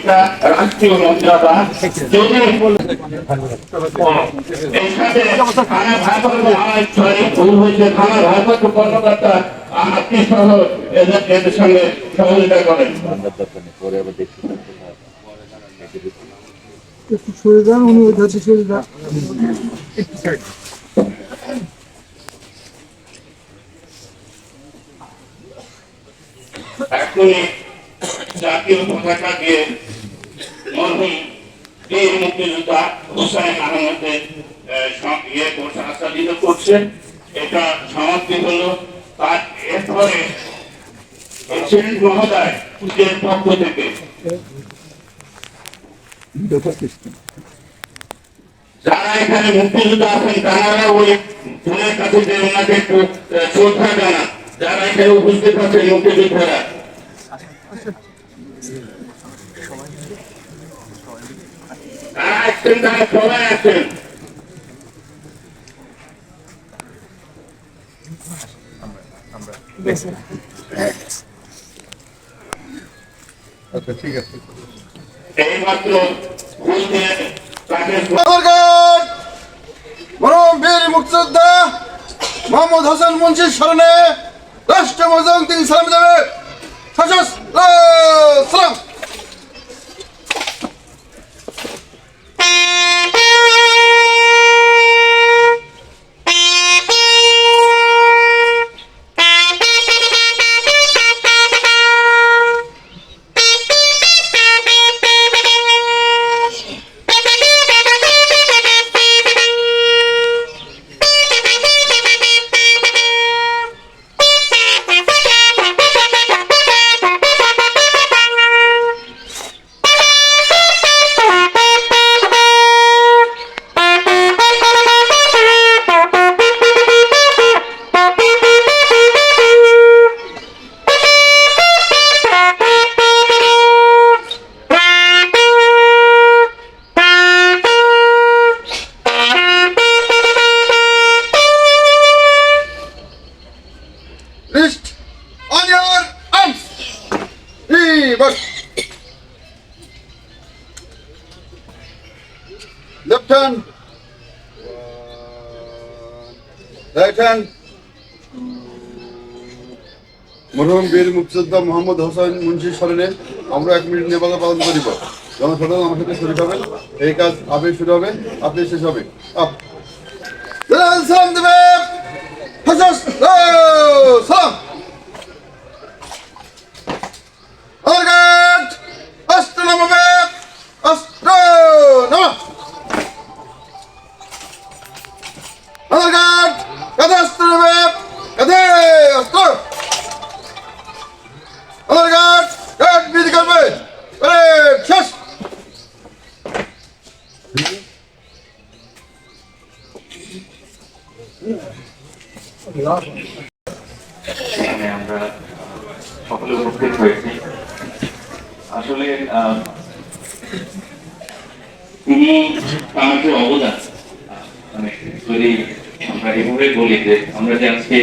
একটা রাষ্ট্রীয় মর্যাদা। যদি এই সাথে থানা ভারপ্রাপ্ত ভুল হয়েছে, থানা ভারপ্রাপ্ত কর্মকর্তা আপনি সহ এদের সঙ্গে সহযোগিতা করেন। একটু সরে যান, উনি ওই ধাতে সরে যান। এখনই জাতীয় পতাকা দিয়ে মরহুম বীর মুক্তিযোদ্ধা হুসাইন আহমেদের আচ্ছাদিত করছে। এটা সমাপ্তি হলো। তার এরপরে প্রেসিডেন্ট মহোদয় পক্ষ থেকে যারা এখানে মুক্তিযোদ্ধা আছেন তারা ওই ফুলের কাছে যে ওনাকে একটু শ্রদ্ধা জানান। যারা এখানে উপস্থিত আছেন মুক্তিযোদ্ধারা তারা আসছেন, তারা সবাই আসছেন। আচ্ছা, ঠিক আছে। এইমাত্র ফুল দিয়ে তাকে বীর মুক্তিযোদ্ধা মোহাম্মদ হোসেন মুন্সির স্মরণে রাষ্ট্র মজুম তিনি সালাম দেবে। সালাম। List on your arms. Reverse. Left hand. Right hand. মরহুম বীর মুক্তিযোদ্ধা মোহাম্মদ হোসেন মুন্সির স্মরণে আমরা 1 মিনিট নিরাপত্তা পালন করিব। জনসাধারণ আমার সাথে শরীক হবেন। এই কাজ আপনি শুরু হবে, আপনি শেষ হবে। সালাম দেবে। সালাম। অর্গাট অস্ত্র নামাবে। অস্ত্র নামা। অর্গাট কাঁধে অস্ত্র নামবে। কাঁধে অস্ত্র। অর্গাট গাট বৃদ্ধি করবে। শেষ। আমরা সকলে উপস্থিত হয়েছি। আসলে তিনি তার যে অবদান, মানে যদি আমরা এভাবে বলি যে আমরা যে আজকে